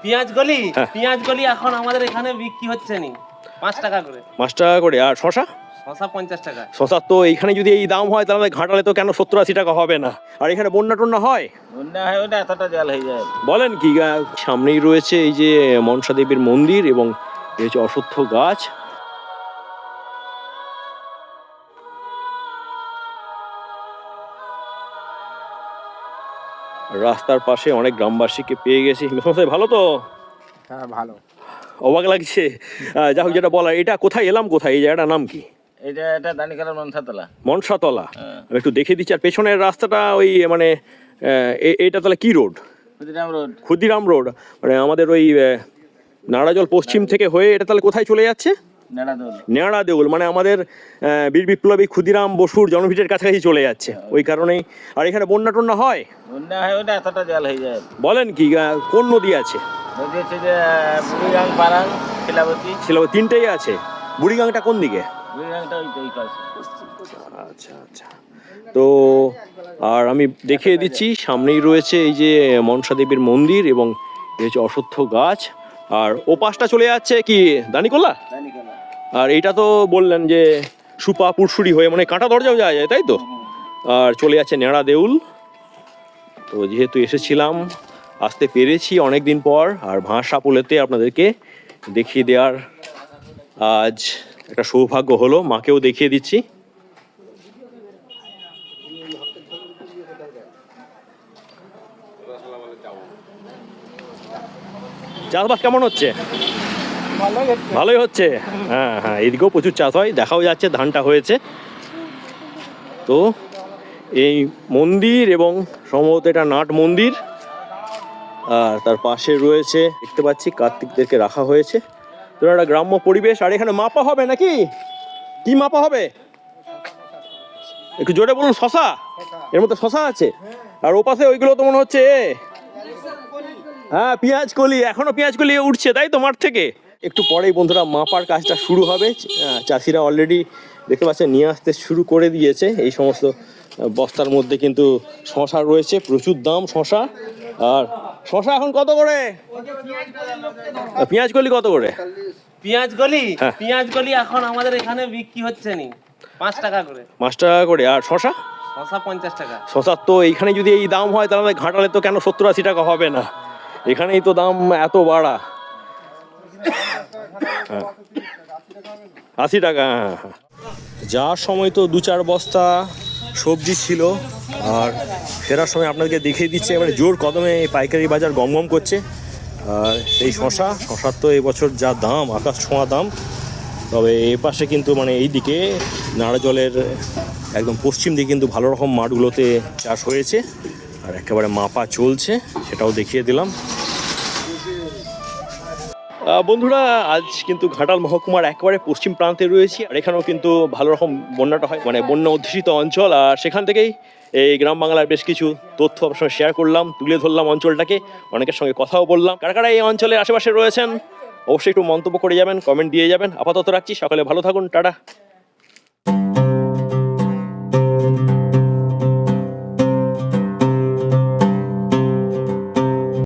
পেঁয়াজ গলি এখন আমাদের এখানে বিক্রি হচ্ছে নি 5 টাকা করে। 5 টাকা করে। আর শশা? শশা 50 টাকা। শশা তো এইখানে যদি এই দাম হয় তাহলে ঘাটালে তো কেন 70-80 টাকা হবে না। আর এখানে বন্যা টন্যা হয়? বন্যা হয় ওটা এতটা জল হয়ে যায়। বলেন কি? সামনেই রয়েছে এই যে মনসা দেবীর মন্দির এবং এই হচ্ছে অশ্বত্থ গাছ। রাস্তার পাশে অনেক গ্রামবাসীকে পেয়ে গেছি। মেসমশাই ভালো তো? হ্যাঁ ভালো। অবাক লাগছে। যাই হোক, যেটা বলার, এটা কোথায় এলাম, কোথায় এই জায়গাটার নাম কি? এটা দানিকালা মনসাতলা। মনসাতলা। আমি একটু দেখে দিচ্ছি। আর পেছনের রাস্তাটা ওই মানে এটা তাহলে কি road? Khudiram road. Khudiram road. মানে আমাদের ওই নাড়াজল পশ্চিম থেকে হয়ে এটা তাহলে কোথায় চলে যাচ্ছে? নেড়া দেউল। মানে আমাদের বীর বিপ্লবী ক্ষুদিরাম বসুর জন্মভিটের কাছাকাছি চলে যাচ্ছে, ওই কারণেই। আর এখানে বন্যা টন্যা হয়? বন্যা হয় ওটা এতটা জল হয়ে যায়। বলেন কি? কোন নদী আছে? নদী হচ্ছে যে বুড়িগাং, পারাং, শিলাবতী। শিলাবতী, তিনটেই আছে। বুড়িগাংটা কোন দিকে? বুড়িগাংটা ওই পাশে। আচ্ছা আচ্ছা। তো আর আমি দেখিয়ে দিচ্ছি, সামনেই রয়েছে এই যে মনসা দেবীর মন্দির এবং এই হচ্ছে অশ্বত্থ গাছ। আর ও পাশটা চলে যাচ্ছে কি দানিকোলা? আর এইটা তো বললেন যে সুপা পুরসুরি হয়ে মানে কাঁটা দরজাও যাওয়া যায়, তাই তো? আর চলে যাচ্ছে নেড়া দেউল। তো যেহেতু এসেছিলাম, আসতে পেরেছি অনেক দিন পর, আর ভাষাপুলেতে আপনাদেরকে দেখিয়ে দেওয়ার আজ একটা সৌভাগ্য হলো। মাকেও দেখিয়ে দিচ্ছি। চাষবাস কেমন হচ্ছে? ভালোই হচ্ছে। হ্যাঁ হ্যাঁ, এদিকেও প্রচুর চাষ হয়, দেখাও যাচ্ছে ধানটা হয়েছে। তো এই মন্দির এবং সম্ভবত এটা নাট মন্দির, আর তার পাশে রয়েছে দেখতে পাচ্ছি কার্তিকদেরকে রাখা হয়েছে। তো একটা গ্রাম্য পরিবেশ। আর এখানে মাপা হবে নাকি? কি মাপা হবে? একটু জোরে বলুন। শশা? এর মধ্যে শশা আছে। আর ও পাশে ওইগুলো তো মনে হচ্ছে হ্যাঁ পেঁয়াজ কলি। এখনো পেঁয়াজ কলি উঠছে, তাই তো মাঠ থেকে? একটু পরেই বন্ধুরা মাপার কাজটা শুরু হবে। চাষিরা অলরেডি দেখতে পাচ্ছেন নিয়ে আসতে শুরু করে দিয়েছে। এই সমস্ত বস্তার মধ্যে কিন্তু শশা রয়েছে, প্রচুর দাম শশা। আর শশা এখন কত করে? পেঁয়াজ কলি কত করে? পেঁয়াজ গলি এখন আমাদের এখানে বিক্রি হচ্ছে নি 5 টাকা করে। 5 টাকা করে। আর শশা? শশা 50 টাকা। শশার তো এইখানে যদি এই দাম হয় তাহলে ঘাটালে তো কেন 70-80 টাকা হবে না। এখানেই তো দাম এত বাড়া। 80 টাকা। যাওয়ার সময় তো 2-4 বস্তা সবজি ছিল, আর ফেরার সময় আপনাদেরকে দেখিয়ে দিচ্ছে এবারে জোর কদমে পাইকারি বাজার গমগম করছে। আর এই শশার তো এবছর যা দাম, আকাশ ছোঁয়া দাম। তবে এ পাশে কিন্তু মানে এই দিকে নাড়াজলের একদম পশ্চিম দিকে কিন্তু ভালো রকম মাঠগুলোতে চাষ হয়েছে, আর একেবারে মাপা চলছে, সেটাও দেখিয়ে দিলাম। বন্ধুরা, আজ কিন্তু ঘাটাল মহকুমার একেবারে পশ্চিম প্রান্তে রয়েছি, আর এখানেও কিন্তু ভালো রকম বন্যাটা হয়, মানে বন্যা অধ্যুষিত অঞ্চল। আর সেখান থেকেই এই গ্রাম বাংলার বেশ কিছু তথ্য আপনার সঙ্গে শেয়ার করলাম, তুলে ধরলাম অঞ্চলটাকে, অনেকের সঙ্গে কথাও বললাম। কারা কারা এই অঞ্চলের আশেপাশে রয়েছেন অবশ্যই একটু মন্তব্য করে যাবেন, কমেন্ট দিয়ে যাবেন। আপাতত রাখছি, সকালে ভালো থাকুন, টাটা।